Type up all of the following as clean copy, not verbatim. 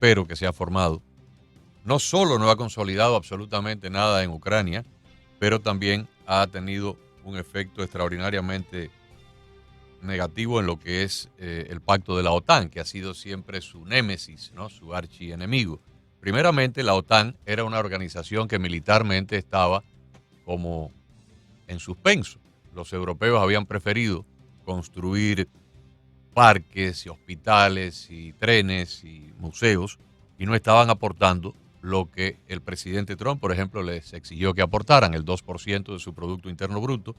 espero que se ha formado, no solo no ha consolidado absolutamente nada en Ucrania, pero también ha tenido un efecto extraordinariamente negativo en lo que es el pacto de la OTAN, que ha sido siempre su némesis, ¿no? Su archienemigo. Primeramente, la OTAN era una organización que militarmente estaba como en suspenso. Los europeos habían preferido construir parques y hospitales y trenes y museos y no estaban aportando lo que el presidente Trump, por ejemplo, les exigió que aportaran, el 2% de su Producto Interno Bruto,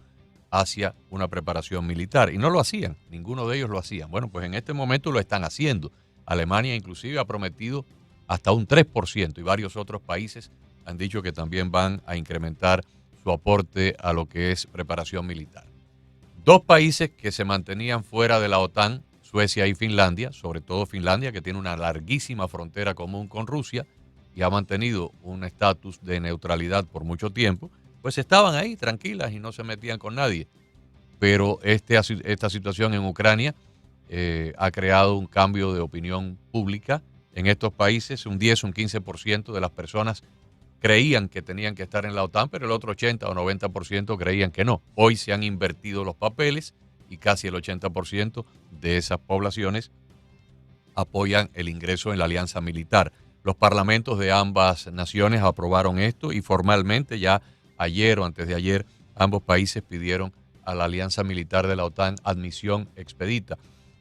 hacia una preparación militar. Y no lo hacían, ninguno de ellos lo hacían. Bueno, pues en este momento lo están haciendo. Alemania inclusive ha prometido hasta un 3% y varios otros países han dicho que también van a incrementar su aporte a lo que es preparación militar. Dos países que se mantenían fuera de la OTAN, Suecia y Finlandia, sobre todo Finlandia, que tiene una larguísima frontera común con Rusia y ha mantenido un estatus de neutralidad por mucho tiempo, pues estaban ahí tranquilas y no se metían con nadie. Pero esta situación en Ucrania ha creado un cambio de opinión pública en estos países. Un 10, un 15% de las personas creían que tenían que estar en la OTAN, pero el otro 80 o 90% creían que no. Hoy se han invertido los papeles y casi el 80% de esas poblaciones apoyan el ingreso en la alianza militar. Los parlamentos de ambas naciones aprobaron esto y formalmente ya ayer o antes de ayer ambos países pidieron a la alianza militar de la OTAN admisión expedita.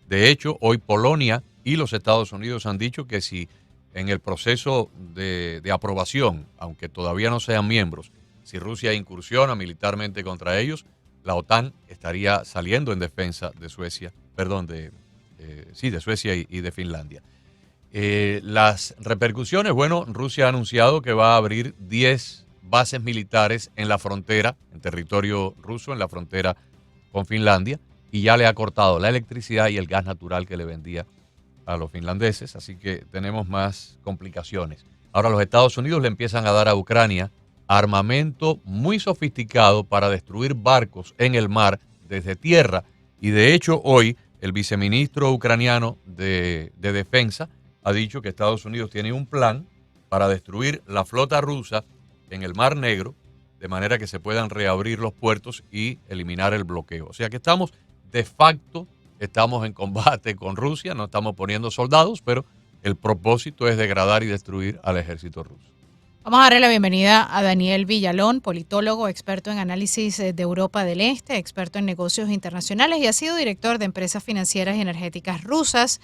De hecho, hoy Polonia y los Estados Unidos han dicho que si en el proceso de aprobación, aunque todavía no sean miembros, si Rusia incursiona militarmente contra ellos, la OTAN estaría saliendo en defensa de Suecia, perdón, de Suecia y de Finlandia. Las repercusiones, bueno, Rusia ha anunciado que va a abrir 10 bases militares en la frontera, en territorio ruso, en la frontera con Finlandia, y ya le ha cortado la electricidad y el gas natural que le vendía a los finlandeses, así que tenemos más complicaciones. Ahora los Estados Unidos le empiezan a dar a Ucrania armamento muy sofisticado para destruir barcos en el mar desde tierra, y de hecho hoy el viceministro ucraniano de Defensa ha dicho que Estados Unidos tiene un plan para destruir la flota rusa en el Mar Negro, de manera que se puedan reabrir los puertos y eliminar el bloqueo. O sea que estamos de facto, estamos en combate con Rusia, no estamos poniendo soldados, pero el propósito es degradar y destruir al ejército ruso. Vamos a darle la bienvenida a Daniel Villalón, politólogo, experto en análisis de Europa del Este, experto en negocios internacionales y ha sido director de empresas financieras y energéticas rusas.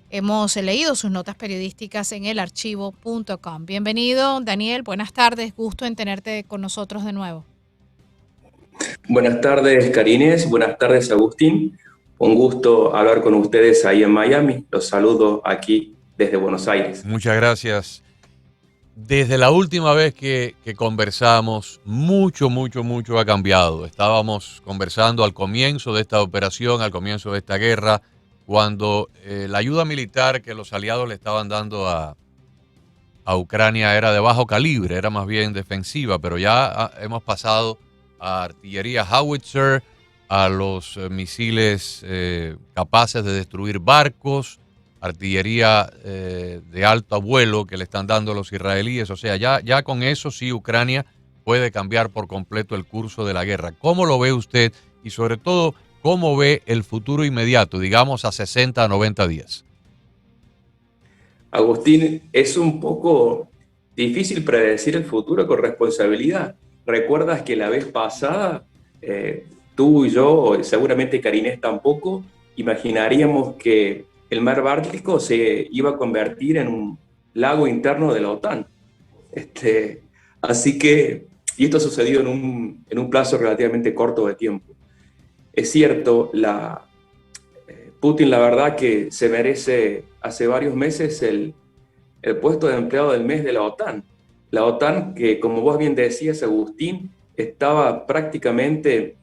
Hemos leído sus notas periodísticas en elarchivo.com. Bienvenido, Daniel. Buenas tardes. Gusto en tenerte con nosotros de nuevo. Buenas tardes, Karines. Buenas tardes, Agustín. Un gusto hablar con ustedes ahí en Miami. Los saludo aquí desde Buenos Aires. Muchas gracias. Desde la última vez que conversamos, mucho ha cambiado. Estábamos conversando al comienzo de esta operación, al comienzo de esta guerra, cuando la ayuda militar que los aliados le estaban dando a Ucrania era de bajo calibre, era más bien defensiva, pero ya hemos pasado a artillería Howitzer, a los misiles capaces de destruir barcos, artillería de alto vuelo que le están dando los israelíes. O sea, ya con eso sí Ucrania puede cambiar por completo el curso de la guerra. ¿Cómo lo ve usted? Y sobre todo, ¿cómo ve el futuro inmediato, digamos a 60 a 90 días? Agustín, es un poco difícil predecir el futuro con responsabilidad. ¿Recuerdas que la vez pasada tú y yo, seguramente Karines tampoco, imaginaríamos que el mar Báltico se iba a convertir en un lago interno de la OTAN? Así que, y esto ha sucedido en un plazo relativamente corto de tiempo. Es cierto, Putin la verdad que se merece hace varios meses el puesto de empleado del mes de la OTAN. La OTAN que, como vos bien decías, Agustín, estaba prácticamente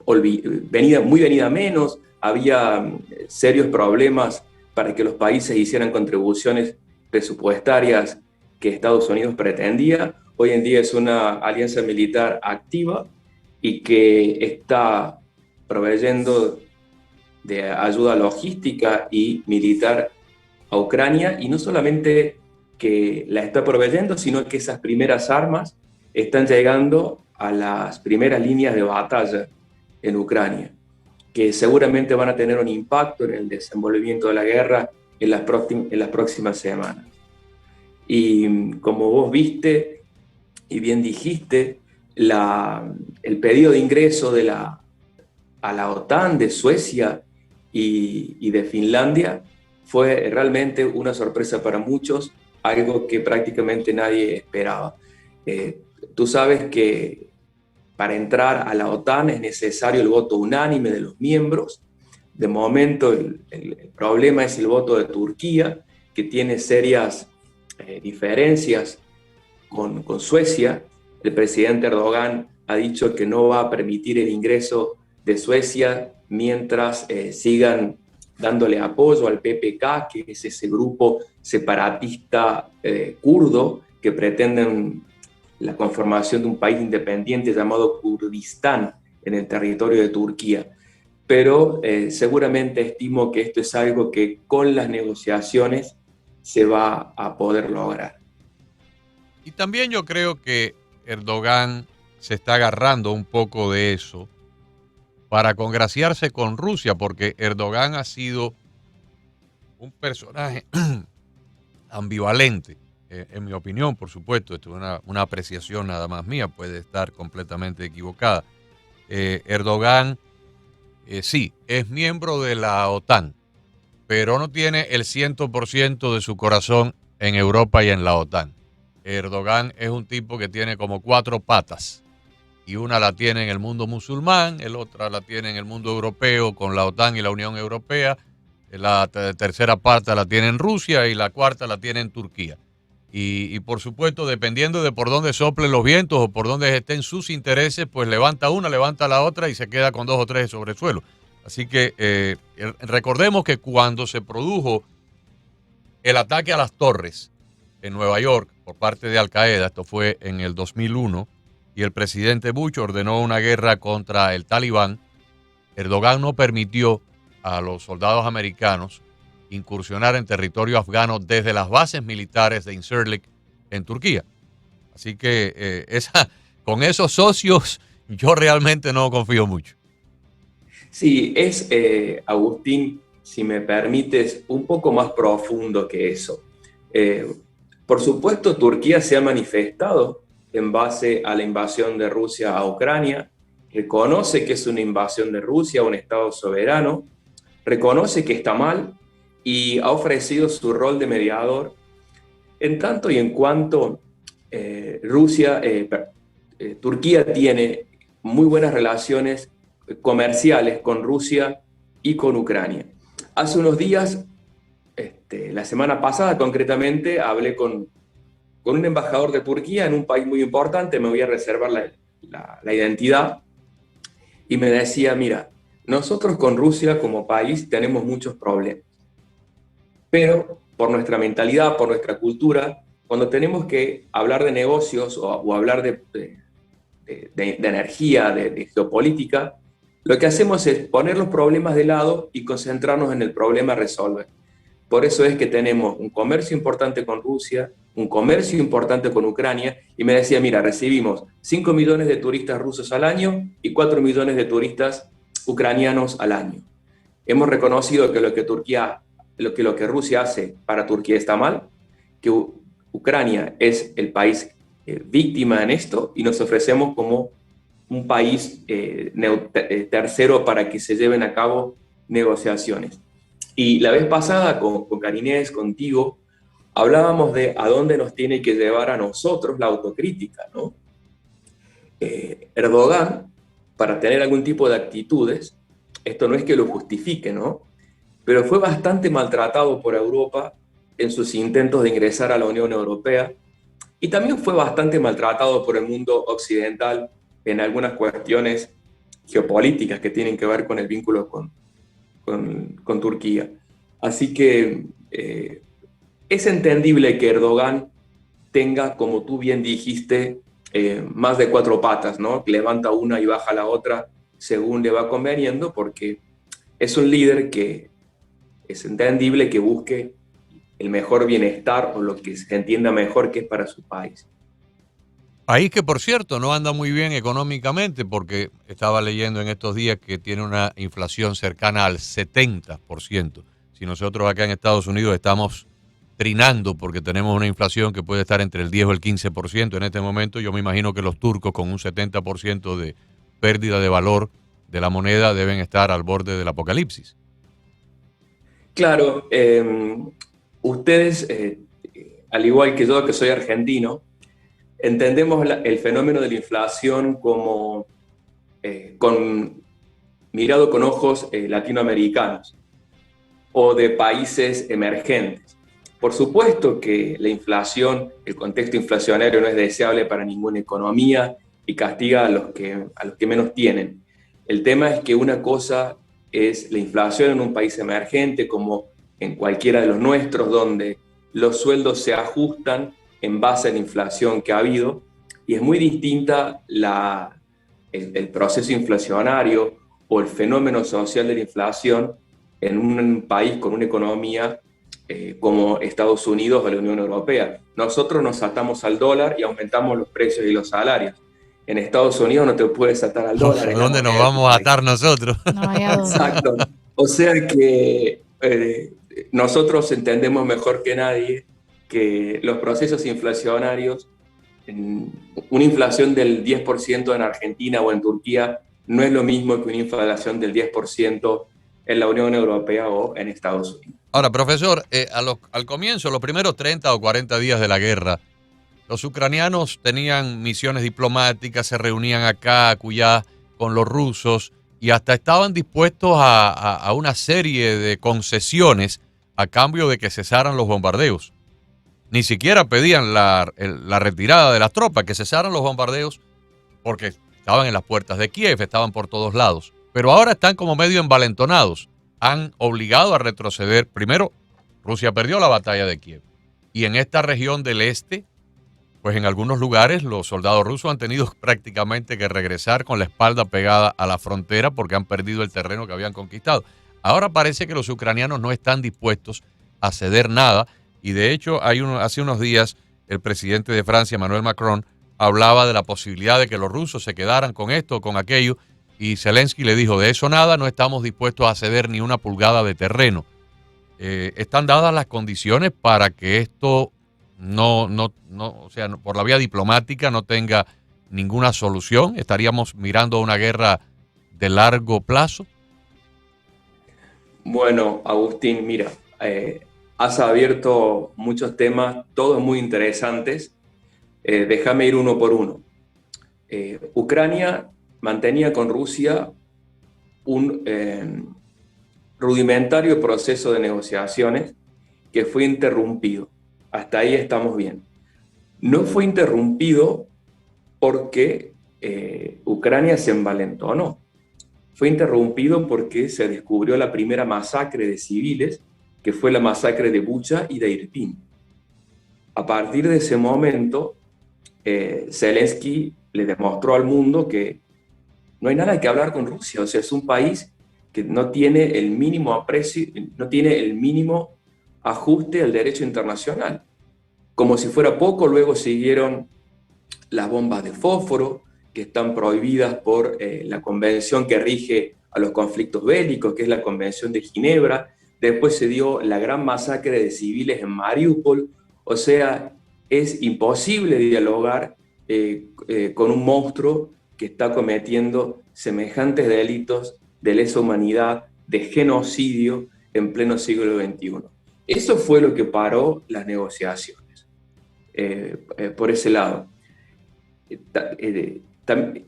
muy venida menos, había serios problemas para que los países hicieran contribuciones presupuestarias que Estados Unidos pretendía. Hoy en día es una alianza militar activa y que está proveyendo de ayuda logística y militar a Ucrania, y no solamente que la está proveyendo, sino que esas primeras armas están llegando a las primeras líneas de batalla en Ucrania, que seguramente van a tener un impacto en el desenvolvimiento de la guerra en las próximas semanas. Y como vos viste y bien dijiste, el pedido de ingreso a la OTAN de Suecia y de Finlandia fue realmente una sorpresa para muchos, algo que prácticamente nadie esperaba. Tú sabes que para entrar a la OTAN es necesario el voto unánime de los miembros. De momento el problema es el voto de Turquía, que tiene serias diferencias con Suecia. El presidente Erdogan ha dicho que no va a permitir el ingreso de Suecia mientras sigan dándole apoyo al PPK, que es ese grupo separatista kurdo que pretenden la conformación de un país independiente llamado Kurdistán en el territorio de Turquía. Pero seguramente estimo que esto es algo que con las negociaciones se va a poder lograr. Y también yo creo que Erdogan se está agarrando un poco de eso para congraciarse con Rusia, porque Erdogan ha sido un personaje ambivalente, en mi opinión, por supuesto. Esto es una apreciación nada más mía, puede estar completamente equivocada. Erdogan, sí, es miembro de la OTAN, pero no tiene el 100% de su corazón en Europa y en la OTAN. Erdogan es un tipo que tiene como 4 patas, y una la tiene en el mundo musulmán, el otra la tiene en el mundo europeo con la OTAN y la Unión Europea, la tercera pata la tiene en Rusia y la cuarta la tiene en Turquía. Y por supuesto, dependiendo de por dónde soplen los vientos o por dónde estén sus intereses, pues levanta una, levanta la otra y se queda con 2 o 3 sobre el suelo. Así que recordemos que cuando se produjo el ataque a las torres en Nueva York por parte de Al Qaeda, esto fue en el 2001, y el presidente Bush ordenó una guerra contra el Talibán, Erdogan no permitió a los soldados americanos incursionar en territorio afgano desde las bases militares de Incirlik en Turquía. Así que con esos socios yo realmente no confío mucho. Sí, es, Agustín, si me permites, un poco más profundo que eso. Por supuesto, Turquía se ha manifestado en base a la invasión de Rusia a Ucrania, reconoce que es una invasión de Rusia, un Estado soberano, reconoce que está mal y ha ofrecido su rol de mediador en tanto y en cuanto Turquía tiene muy buenas relaciones comerciales con Rusia y con Ucrania. Hace unos días, la semana pasada concretamente, hablé con un embajador de Turquía en un país muy importante, me voy a reservar la identidad, y me decía, mira, nosotros con Rusia como país tenemos muchos problemas, pero por nuestra mentalidad, por nuestra cultura, cuando tenemos que hablar de negocios o hablar de energía, de geopolítica, lo que hacemos es poner los problemas de lado y concentrarnos en el problema a resolver. Por eso es que tenemos un comercio importante con Rusia, un comercio importante con Ucrania, y me decía, mira, recibimos 5 millones de turistas rusos al año y 4 millones de turistas ucranianos al año. Hemos reconocido que lo que Rusia hace para Turquía está mal, que Ucrania es el país víctima en esto, y nos ofrecemos como un país tercero para que se lleven a cabo negociaciones. Y la vez pasada con Karinés, contigo, hablábamos de a dónde nos tiene que llevar a nosotros la autocrítica, ¿no? Erdogan, para tener algún tipo de actitudes, esto no es que lo justifique, ¿no? Pero fue bastante maltratado por Europa en sus intentos de ingresar a la Unión Europea, y también fue bastante maltratado por el mundo occidental en algunas cuestiones geopolíticas que tienen que ver con el vínculo con Turquía. Así que es entendible que Erdogan tenga, como tú bien dijiste, más de 4 patas, ¿no? Que levanta una y baja la otra según le va conveniendo, porque es un líder que es entendible que busque el mejor bienestar o lo que se entienda mejor que es para su país. País que, por cierto, no anda muy bien económicamente porque estaba leyendo en estos días que tiene una inflación cercana al 70%. Si nosotros acá en Estados Unidos estamos trinando porque tenemos una inflación que puede estar entre el 10 o el 15% en este momento, yo me imagino que los turcos con un 70% de pérdida de valor de la moneda deben estar al borde del apocalipsis. Claro, ustedes, al igual que yo, que soy argentino, entendemos el fenómeno de la inflación como mirado con ojos latinoamericanos o de países emergentes. Por supuesto que la inflación, el contexto inflacionario no es deseable para ninguna economía y castiga a los que menos tienen. El tema es que una cosa es la inflación en un país emergente como en cualquiera de los nuestros, donde los sueldos se ajustan en base a la inflación que ha habido, y es muy distinta el proceso inflacionario o el fenómeno social de la inflación en un país con una economía como Estados Unidos o la Unión Europea. Nosotros nos atamos al dólar y aumentamos los precios y los salarios. En Estados Unidos no te puedes atar al dólar. ¿Dónde nos vamos a atar nosotros? No hay a dónde. Exacto. O sea que nosotros entendemos mejor que nadie que los procesos inflacionarios, una inflación del 10% en Argentina o en Turquía no es lo mismo que una inflación del 10% en la Unión Europea o en Estados Unidos. Ahora, profesor, al comienzo, los primeros 30 o 40 días de la guerra, los ucranianos tenían misiones diplomáticas, se reunían acá, acullá, con los rusos y hasta estaban dispuestos a una serie de concesiones a cambio de que cesaran los bombardeos. Ni siquiera pedían la retirada de las tropas, que cesaran los bombardeos porque estaban en las puertas de Kiev, estaban por todos lados. Pero ahora están como medio envalentonados. Han obligado a retroceder. Primero, Rusia perdió la batalla de Kiev. Y en esta región del este, pues en algunos lugares los soldados rusos han tenido prácticamente que regresar con la espalda pegada a la frontera porque han perdido el terreno que habían conquistado. Ahora parece que los ucranianos no están dispuestos a ceder nada. Y de hecho, hace unos días el presidente de Francia, Emmanuel Macron, hablaba de la posibilidad de que los rusos se quedaran con esto o con aquello. Y Zelensky le dijo, de eso nada, no estamos dispuestos a ceder ni una pulgada de terreno. ¿Están dadas las condiciones para que esto o sea, por la vía diplomática no tenga ninguna solución? ¿Estaríamos mirando una guerra de largo plazo? Bueno, Agustín, mira, has abierto muchos temas, todos muy interesantes. Déjame ir uno por uno. Ucrania mantenía con Rusia un rudimentario proceso de negociaciones que fue interrumpido. Hasta ahí estamos bien. No fue interrumpido porque Ucrania se envalentonó. Fue interrumpido porque se descubrió la primera masacre de civiles, que fue la masacre de Bucha y de Irpin. A partir de ese momento, Zelensky le demostró al mundo que no hay nada que hablar con Rusia. O sea, es un país que no tiene el mínimo aprecio, no tiene el mínimo ajuste al derecho internacional. Como si fuera poco, luego siguieron las bombas de fósforo, que están prohibidas por la convención que rige a los conflictos bélicos, que es la Convención de Ginebra. Después se dio la gran masacre de civiles en Mariupol. O sea, es imposible dialogar con un monstruo que está cometiendo semejantes delitos de lesa humanidad, de genocidio en pleno siglo XXI. Eso fue lo que paró las negociaciones, por ese lado.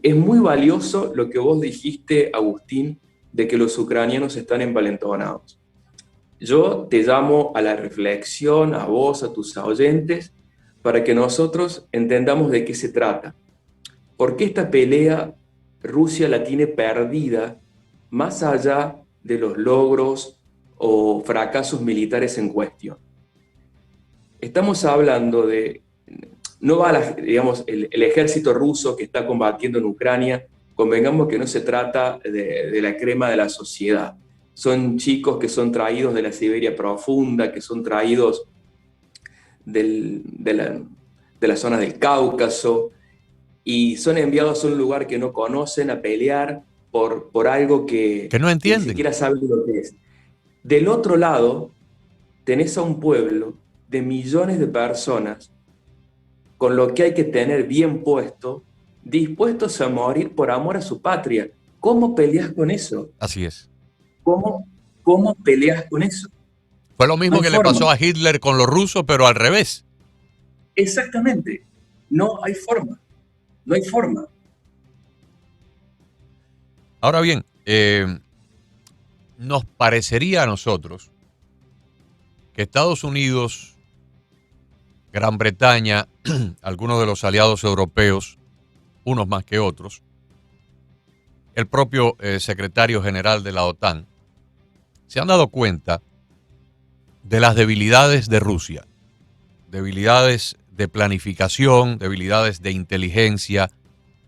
Es muy valioso lo que vos dijiste, Agustín, de que los ucranianos están envalentonados. Yo te llamo a la reflexión, a vos, a tus oyentes, para que nosotros entendamos de qué se trata. ¿Por qué esta pelea Rusia la tiene perdida más allá de los logros o fracasos militares en cuestión? Estamos hablando de, no va digamos, el ejército ruso que está combatiendo en Ucrania, convengamos que no se trata de la crema de la sociedad. Son chicos que son traídos de la Siberia profunda, que son traídos de la zona del Cáucaso, y son enviados a un lugar que no conocen a pelear por algo Que no que ni entienden. siquiera saben lo que es. Del otro lado, tenés a un pueblo de millones de personas con lo que hay que tener bien puesto, dispuestos a morir por amor a su patria. ¿Cómo peleas con eso? Así es. ¿Cómo peleas con eso? Fue lo No mismo hay que le forma. pasó a Hitler con los rusos, pero al revés. Exactamente. No hay forma. No hay forma. Ahora bien, nos parecería a nosotros que Estados Unidos, Gran Bretaña, algunos de los aliados europeos, unos más que otros, el propio secretario general de la OTAN, se han dado cuenta de las debilidades de Rusia, debilidades de planificación, debilidades de inteligencia,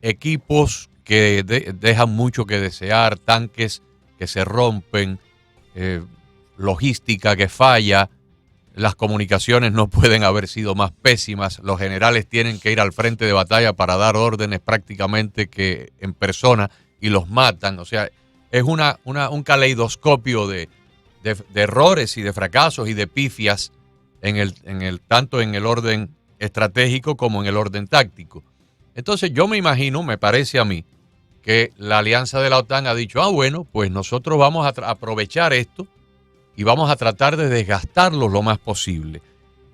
equipos que dejan mucho que desear, tanques que se rompen, logística que falla, las comunicaciones no pueden haber sido más pésimas, los generales tienen que ir al frente de batalla para dar órdenes prácticamente que en persona y los matan, o sea, es un caleidoscopio de errores y de fracasos y de pifias tanto en el orden estratégico como en el orden táctico. Entonces yo me imagino, me parece a mí, que la alianza de la OTAN ha dicho, bueno, pues nosotros vamos a aprovechar esto y vamos a tratar de desgastarlos lo más posible.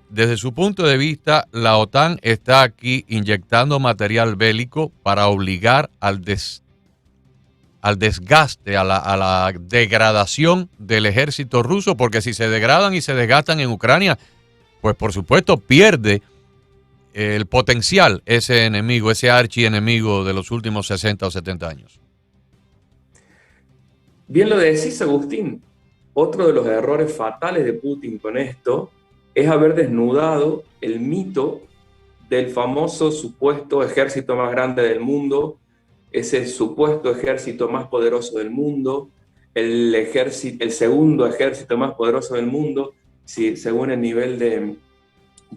Desde su punto de vista, la OTAN está aquí inyectando material bélico para obligar al desgaste, a la degradación del ejército ruso, porque si se degradan y se desgastan en Ucrania, pues por supuesto pierde el potencial ese enemigo, ese archienemigo de los últimos 60 o 70 años. Bien lo decís, Agustín. Otro de los errores fatales de Putin con esto es haber desnudado el mito del famoso supuesto ejército más grande del mundo, ese supuesto ejército más poderoso del mundo, el segundo ejército más poderoso del mundo, según el nivel de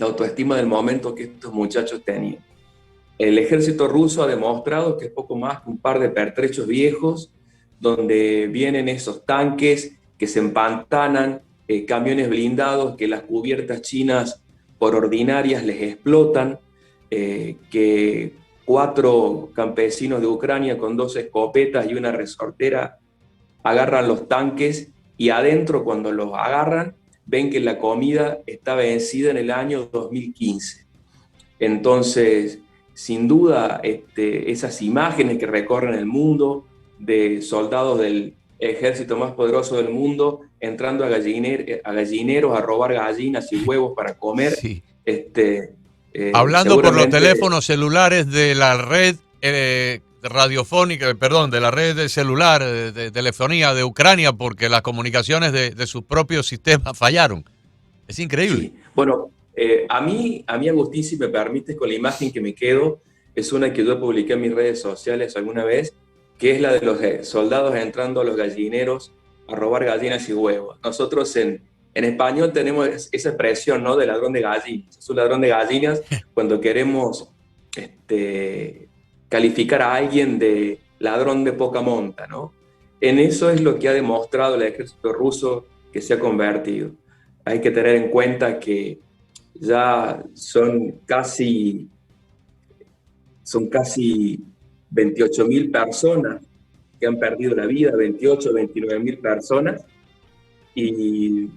autoestima del momento que estos muchachos tenían. El ejército ruso ha demostrado que es poco más que un par de pertrechos viejos, donde vienen esos tanques que se empantanan, camiones blindados, que las cubiertas chinas por ordinarias les explotan, que 4 campesinos de Ucrania con 2 escopetas y una resortera agarran los tanques y adentro cuando los agarran ven que la comida está vencida en el año 2015. Entonces, sin duda, esas imágenes que recorren el mundo de soldados del ejército más poderoso del mundo entrando a gallineros a robar gallinas y huevos para comer. Sí. Hablando por los teléfonos celulares de la red radiofónica, perdón, de la red celular de telefonía de Ucrania, porque las comunicaciones de sus propios sistemas fallaron. Es increíble. Sí. Bueno, a mí, Agustín, si me permites, con la imagen que me quedo, es una que yo publiqué en mis redes sociales alguna vez, que es la de los soldados entrando a los gallineros a robar gallinas y huevos. Nosotros en español tenemos esa expresión, ¿no?, de ladrón de gallinas. Es un ladrón de gallinas cuando queremos calificar a alguien de ladrón de poca monta, ¿no? En eso es lo que ha demostrado el ejército ruso que se ha convertido. Hay que tener en cuenta que ya son casi 28.000 personas que han perdido la vida, 28, 29.000 personas, y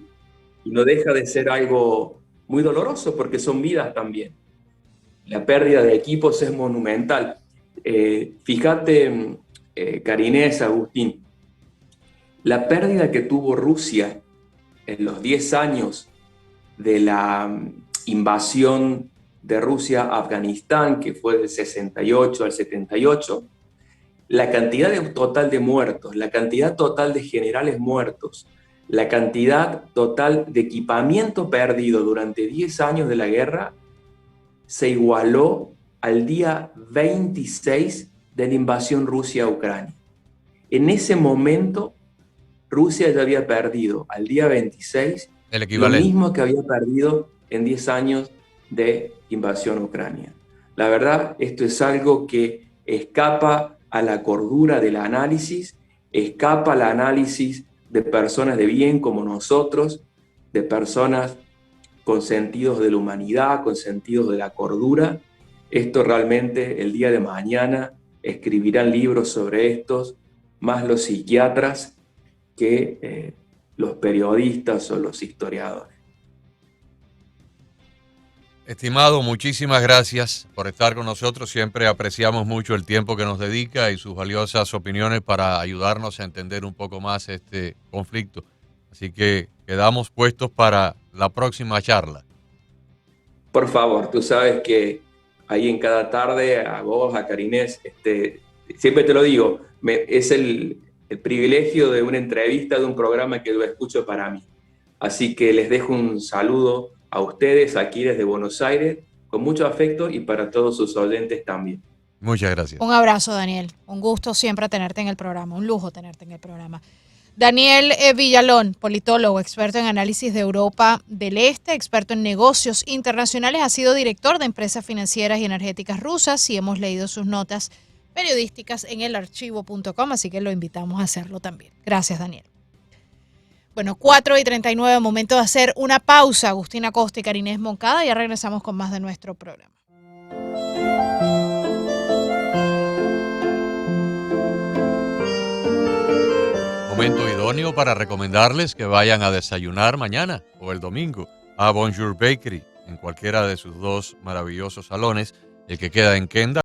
no deja de ser algo muy doloroso porque son vidas también. La pérdida de equipos es monumental. Fíjate, Carinés, Agustín, la pérdida que tuvo Rusia en los 10 años de la invasión de Rusia a Afganistán, que fue del 68 al 78, la cantidad total de muertos, la cantidad total de generales muertos, la cantidad total de equipamiento perdido durante 10 años de la guerra se igualó al día 26 de la invasión Rusia a Ucrania. En ese momento, Rusia ya había perdido al día 26 el equivalente, lo mismo que había perdido en 10 años de invasión a Ucrania. La verdad, esto es algo que escapa a la cordura del análisis, escapa al análisis de personas de bien como nosotros, de personas con sentidos de la humanidad, con sentidos de la cordura. Esto realmente el día de mañana escribirán libros sobre estos, más los psiquiatras que los periodistas o los historiadores. Estimado, muchísimas gracias por estar con nosotros. Siempre apreciamos mucho el tiempo que nos dedica y sus valiosas opiniones para ayudarnos a entender un poco más este conflicto. Así que quedamos puestos para la próxima charla. Por favor, tú sabes que ahí en cada tarde, a vos, a Karinés, siempre te lo digo, es el privilegio de una entrevista, de un programa que lo escucho para mí. Así que les dejo un saludo a ustedes aquí desde Buenos Aires, con mucho afecto, y para todos sus oyentes también. Muchas gracias. Un abrazo, Daniel. Un gusto siempre tenerte en el programa, un lujo tenerte en el programa. Daniel Villalón, politólogo, experto en análisis de Europa del Este, experto en negocios internacionales, ha sido director de empresas financieras y energéticas rusas y hemos leído sus notas periodísticas en elarchivo.com, así que lo invitamos a hacerlo también. Gracias, Daniel. Bueno, 4:39, momento de hacer una pausa. Agustina Costa y Karinés Moncada, ya regresamos con más de nuestro programa. Momento idóneo para recomendarles que vayan a desayunar mañana o el domingo a Bonjour Bakery en cualquiera de sus dos maravillosos salones, el que queda en Kendall